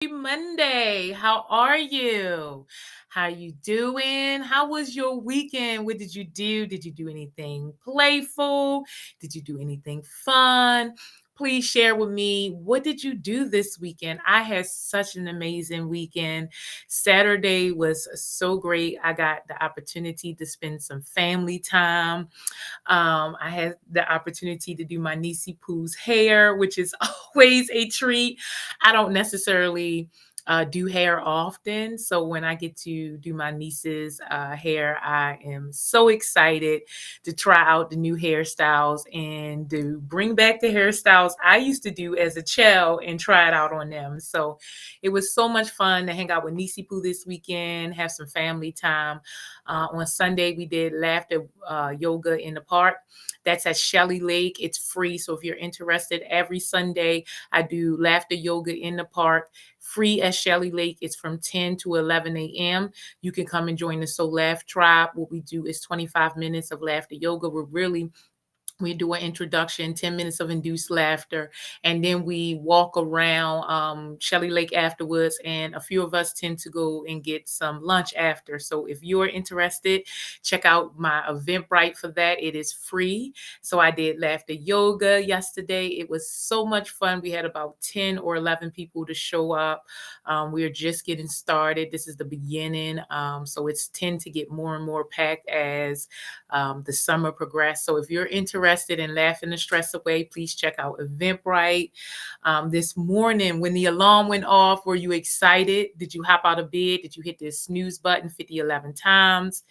Monday. How are you? How you doing? How was your weekend? What did you do? Did you do anything playful? Did you do anything fun? Please share with me, what did you do this weekend? I had such an amazing weekend. Saturday was so great. I got the opportunity to spend some family time. I had the opportunity to do my niecey Pooh's hair, which is always a treat. I don't necessarily do hair often. So when I get to do my niece's hair, I am so excited to try out the new hairstyles and to bring back the hairstyles I used to do as a child and try it out on them. So it was so much fun to hang out with niecey Pooh this weekend, have some family time. On Sunday, we did laughter yoga in the park. That's at Shelly Lake. It's free. So if you're interested, every Sunday, I do laughter yoga in the park, free at Shelly Lake. It's from 10 to 11 a.m. You can come and join the So Laugh Tribe. What we do is 25 minutes of laughter yoga. We do an introduction, 10 minutes of induced laughter, and then we walk around Shelly Lake afterwards, and a few of us tend to go and get some lunch after. So if you're interested, check out my Eventbrite for that. It is free. So I did laughter yoga yesterday. It was so much fun. We had about 10 or 11 people to show up. We are just getting started. This is the beginning. So it's tend to get more and more packed as the summer progressed. So if you're interested in laughing the stress away, please check out Eventbrite. This morning, when the alarm went off, were you excited? Did you hop out of bed? Did you hit the snooze button 11 times?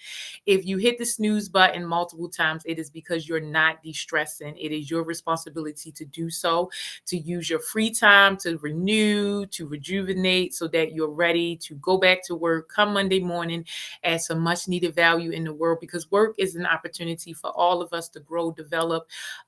If you hit the snooze button multiple times, it is because you're not de-stressing. It is your responsibility to do so, to use your free time to renew, to rejuvenate, so that you're ready to go back to work come Monday morning, add some much needed value in the world, because work is an opportunity for all of us to grow, develop,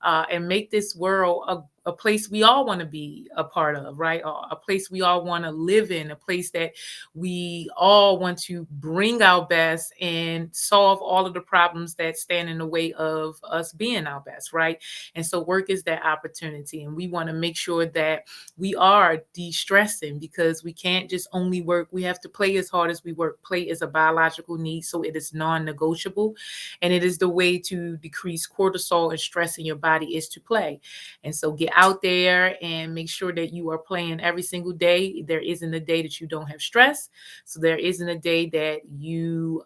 and make this world a place we all want to be a part of, right? A place we all want to live in, a place that we all want to bring our best and solve all of the problems that stand in the way of us being our best, right? And so work is that opportunity. And we want to make sure that we are de-stressing, because we can't just only work. We have to play as hard as we work. Play is a biological need, so it is non-negotiable. And it is the way to decrease cortisol and stress in your body, is to play. And so get out there and make sure that you are playing every single day. There isn't a day that you don't have stress. So there isn't a day that you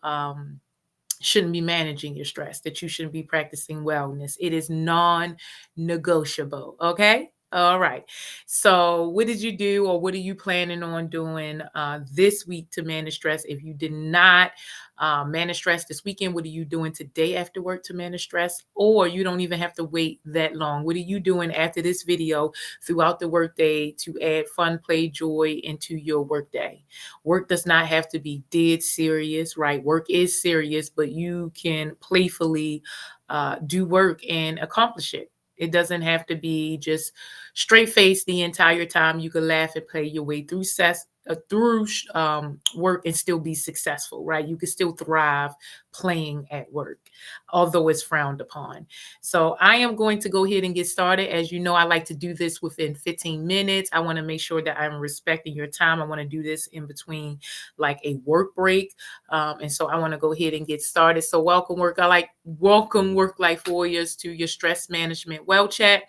shouldn't be managing your stress, that you shouldn't be practicing wellness. It is non-negotiable. Okay. All right. So what did you do, or what are you planning on doing this week to manage stress? If you did not manage stress this weekend, what are you doing today after work to manage stress? Or you don't even have to wait that long. What are you doing after this video throughout the workday to add fun, play, joy into your workday? Work does not have to be dead serious, right? Work is serious, but you can playfully do work and accomplish it. It doesn't have to be just straight face the entire time. You can laugh and play your way through work and still be successful, right? You can still thrive playing at work, although it's frowned upon. So I am going to go ahead and get started. As you know, I like to do this within 15 minutes. I want to make sure that I'm respecting your time. I want to do this in between like a work break. And so I want to go ahead and get started. So welcome work life warriors to your stress management WellChat.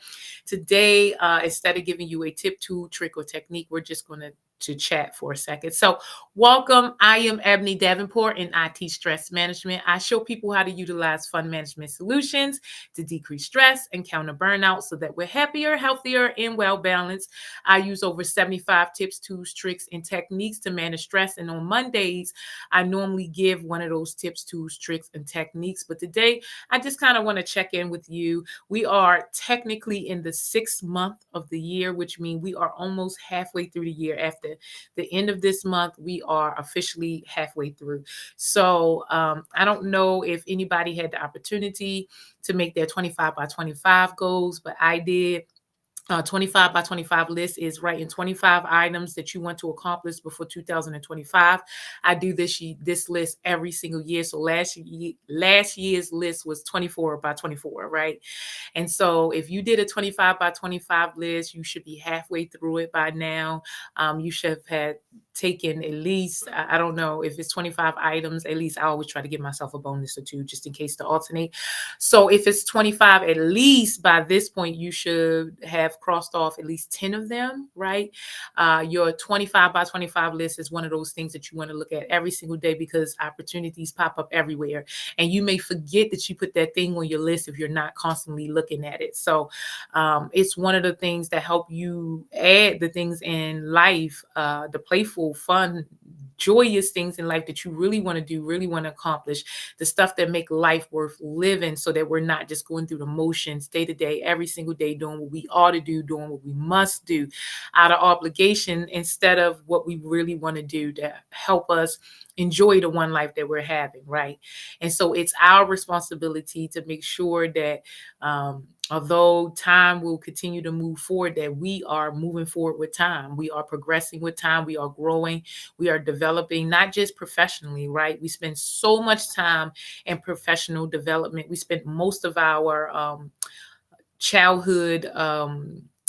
Today, instead of giving you a tip, tool, trick, or technique, we're just going to chat for a second. So welcome. I am Ebony Davenport, and I teach stress management. I show people how to utilize fun management solutions to decrease stress and counter burnout so that we're happier, healthier, and well balanced. I use over 75 tips, tools, tricks, and techniques to manage stress. And on Mondays, I normally give one of those tips, tools, tricks, and techniques. But today, I just kind of want to check in with you. We are technically in the 6th month of the year, which means we are almost halfway through the year. After the end of this month, we are officially halfway through. So I don't know if anybody had the opportunity to make their 25 by 25 goals, but I did. 25 by 25 list is writing 25 items that you want to accomplish before 2025. I do this list every single year. So last year's list was 24 by 24, right? And so if you did a 25 by 25 list, you should be halfway through it by now. You should have had taken at least, I don't know if it's 25 items, at least I always try to give myself a bonus or two just in case to alternate. So if it's 25, at least by this point, you should have crossed off at least 10 of them, right? Your 25 by 25 list is one of those things that you want to look at every single day because opportunities pop up everywhere. And you may forget that you put that thing on your list if you're not constantly looking at it. So it's one of the things that help you add the things in life, the playful, fun, joyous things in life that you really want to do, really want to accomplish, the stuff that make life worth living so that we're not just going through the motions day to day, every single day, doing what we ought to do, doing what we must do out of obligation instead of what we really want to do to help us enjoy the one life that we're having, right? And so it's our responsibility to make sure that although time will continue to move forward, that we are moving forward with time. We are progressing with time. We are growing. We are developing, not just professionally, right? We spend so much time in professional development. We spend most of our childhood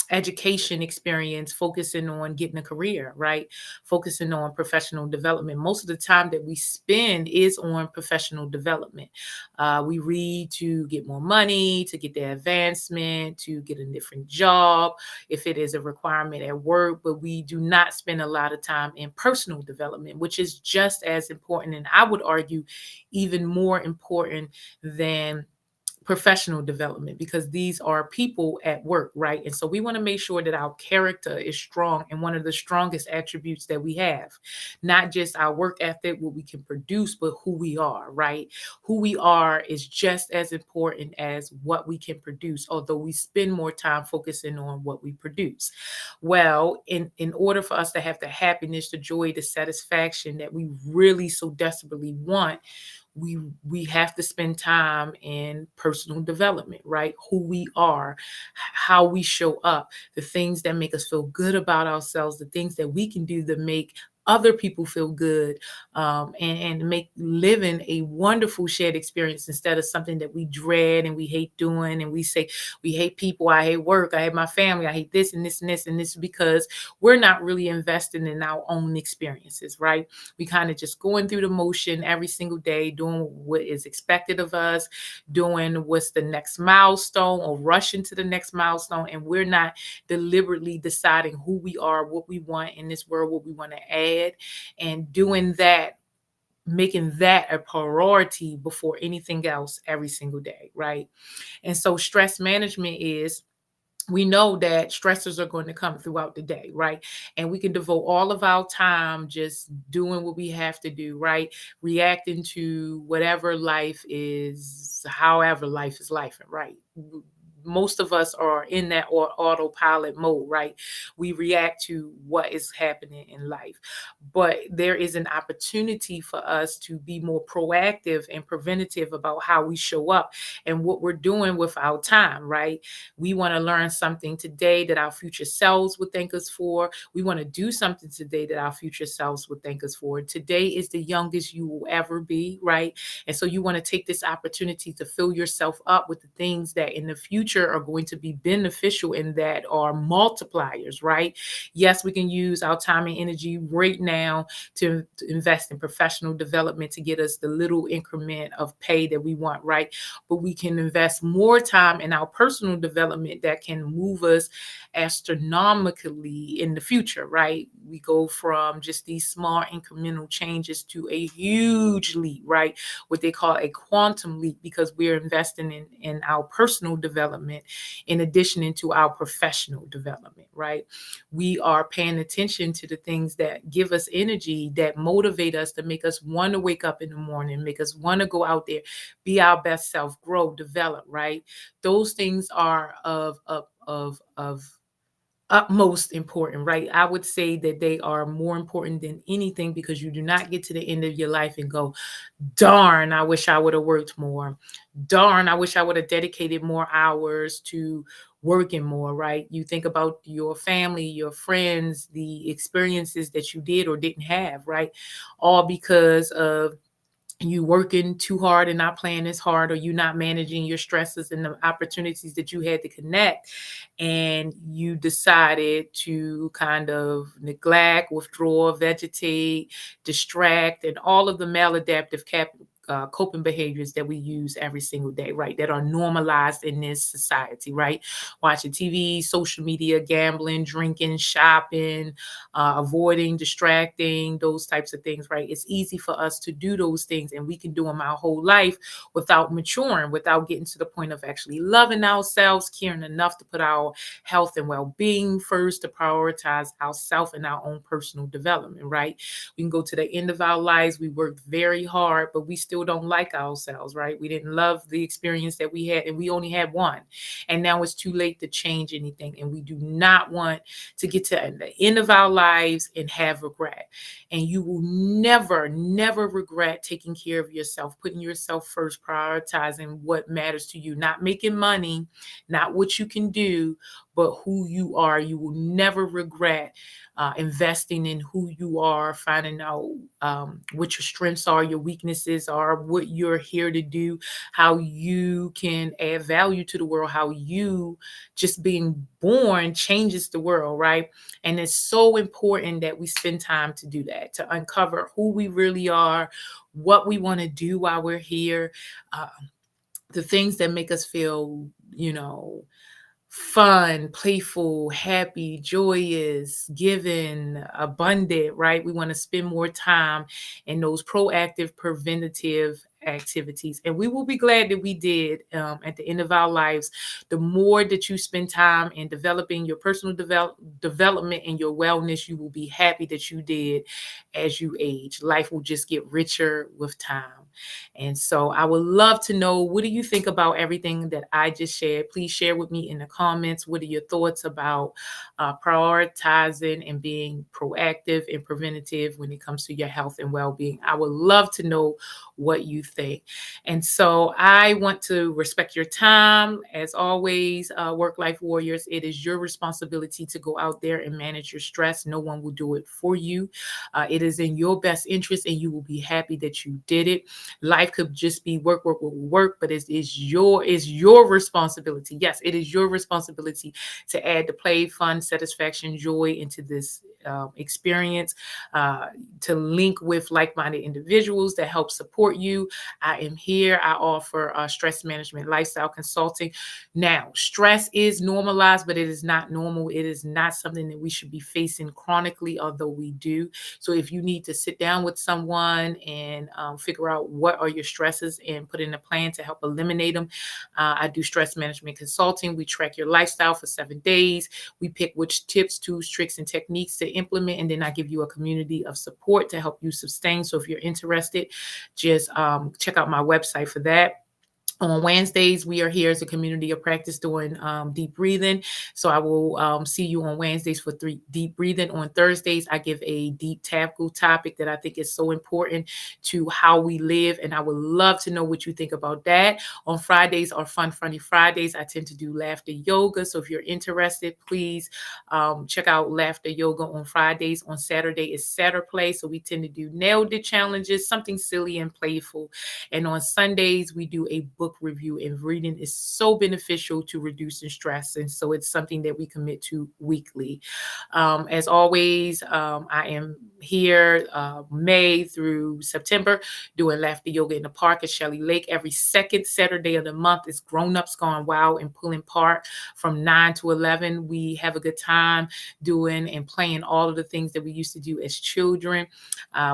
education experience focusing on getting a career, right? Focusing on professional development. Most of the time that we spend is on professional development. We read to get more money, to get the advancement, to get a different job, if it is a requirement at work, but we do not spend a lot of time in personal development, which is just as important. And I would argue even more important than professional development because these are people at work, right? And so we want to make sure that our character is strong and one of the strongest attributes that we have, not just our work ethic, what we can produce, but who we are, right? Who we are is just as important as what we can produce, although we spend more time focusing on what we produce. Well, in order for us to have the happiness, the joy, the satisfaction that we really so desperately want, we have to spend time in personal development, right? Who we are, how we show up, the things that make us feel good about ourselves, the things that we can do to make other people feel good, and make living a wonderful shared experience instead of something that we dread and we hate doing. And we say, we hate people, I hate work, I hate my family, I hate this and this and this. And this is because we're not really investing in our own experiences, right? We kind of just going through the motion every single day, doing what is expected of us, doing what's the next milestone or rushing to the next milestone. And we're not deliberately deciding who we are, what we want in this world, what we want to add, and doing that, making that a priority before anything else every single day, right? And so stress management is, we know that stressors are going to come throughout the day, right? And we can devote all of our time just doing what we have to do, right? Reacting to whatever life is, however life is life, right? Most of us are in that autopilot mode, right? We react to what is happening in life. But there is an opportunity for us to be more proactive and preventative about how we show up and what we're doing with our time, right? We want to learn something today that our future selves would thank us for. We want to do something today that our future selves would thank us for. Today is the youngest you will ever be, right? And so you want to take this opportunity to fill yourself up with the things that in the future are going to be beneficial and that are multipliers, right? Yes, we can use our time and energy right now to invest in professional development to get us the little increment of pay that we want, right? But we can invest more time in our personal development that can move us astronomically in the future, right? We go from just these small incremental changes to a huge leap, right? What they call a quantum leap, because we're investing in our personal development in addition to our professional development, right? We are paying attention to the things that give us energy, that motivate us, to make us want to wake up in the morning, make us want to go out there, be our best self, grow, develop, right? Those things are of utmost important, right? I would say that they are more important than anything because you do not get to the end of your life and go, darn, I wish I would have worked more. Darn, I wish I would have dedicated more hours to working more, right? You think about your family, your friends, the experiences that you did or didn't have, right? All because of you working too hard and not playing as hard, or you not managing your stresses and the opportunities that you had to connect, and you decided to kind of neglect, withdraw, vegetate, distract, and all of the maladaptive coping behaviors that we use every single day, right? That are normalized in this society, right? Watching TV, social media, gambling, drinking, shopping, avoiding, distracting, those types of things, right? It's easy for us to do those things, and we can do them our whole life without maturing, without getting to the point of actually loving ourselves, caring enough to put our health and well-being first, to prioritize ourselves and our own personal development, right? We can go to the end of our lives. We worked very hard, but we still don't like ourselves, right? We didn't love the experience that we had, and we only had one. And now it's too late to change anything. And we do not want to get to the end of our lives and have regret. And you will never, never regret taking care of yourself, putting yourself first, prioritizing what matters to you, not making money, not what you can do, but who you are. You will never regret investing in who you are, finding out what your strengths are, your weaknesses are, what you're here to do, how you can add value to the world, how you just being born changes the world, right? And it's so important that we spend time to do that, to uncover who we really are, what we want to do while we're here, uh, the things that make us feel, fun, playful, happy, joyous, giving, abundant, right? We want to spend more time in those proactive, preventative activities. And we will be glad that we did at the end of our lives. The more that you spend time in developing your personal development and your wellness, you will be happy that you did as you age. Life will just get richer with time. And so I would love to know, what do you think about everything that I just shared? Please share with me in the comments. What are your thoughts about prioritizing and being proactive and preventative when it comes to your health and well-being? I would love to know what you think. And so I want to respect your time. As always, work-life warriors, it is your responsibility to go out there and manage your stress. No one will do it for you. It is in your best interest, and you will be happy that you did it. Life could just be work, work, work, work, but it's your responsibility. Yes, it is your responsibility to add the play, fun, satisfaction, joy into this experience, uh, to link with like-minded individuals that help support you. I am here. I offer stress management lifestyle consulting. Now, stress is normalized, but it is not normal. It is not something that we should be facing chronically, although we do. So if you need to sit down with someone and figure out what are your stresses and put in a plan to help eliminate them, I do stress management consulting. We track your lifestyle for 7 days. We pick which tips, tools, tricks, and techniques to implement, and then I give you a community of support to help you sustain. So if you're interested, just check out my website for that. On Wednesdays, we are here as a community of practice doing deep breathing. So I will see you on Wednesdays for 3 deep breathing. On Thursdays, I give a deep taboo topic that I think is so important to how we live. And I would love to know what you think about that. On Fridays are Fun Funny Fridays. I tend to do laughter yoga. So if you're interested, please check out laughter yoga on Fridays. On Saturday is Saturday. So we tend to do nailed it challenges, something silly and playful. And on Sundays, we do a book review, and reading is so beneficial to reducing stress. And so it's something that we commit to weekly. As always, I am here May through September doing laughter yoga in the park at Shelley Lake. Every second Saturday of the month is Grown-Ups Gone Wild in Pulling Park from 9 to 11. We have a good time doing and playing all of the things that we used to do as children.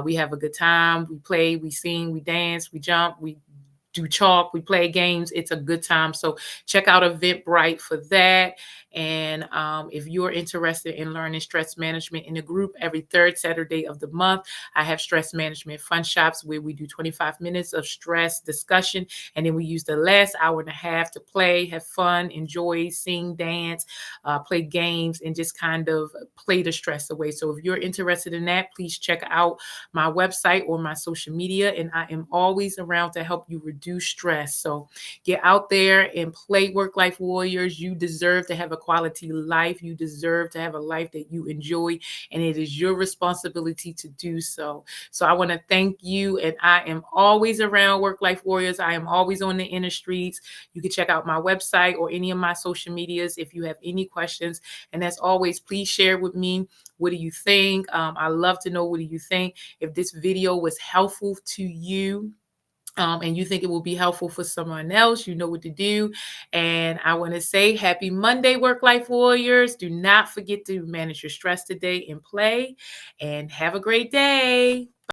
We have a good time. We play, we sing, we dance, we jump, we do chalk, we play games. It's a good time. So check out Eventbrite for that. And if you're interested in learning stress management in a group every third Saturday of the month, I have Stress Management Fun Shops where we do 25 minutes of stress discussion. And then we use the last hour and a half to play, have fun, enjoy, sing, dance, play games, and just kind of play the stress away. So if you're interested in that, please check out my website or my social media. And I am always around to help you reduce stress. So get out there and play Work Life Warriors. You deserve to have a quality life. You deserve to have a life that you enjoy, and it is your responsibility to do so. So I want to thank you, and I am always around Work Life Warriors. I am always on the inner streets. You can check out my website or any of my social medias if you have any questions. And as always, please share with me. What do you think? I love to know, what do you think? If this video was helpful to you, and you think it will be helpful for someone else, you know what to do. And I want to say happy Monday, Work Life Warriors. Do not forget to manage your stress today and play. And have a great day.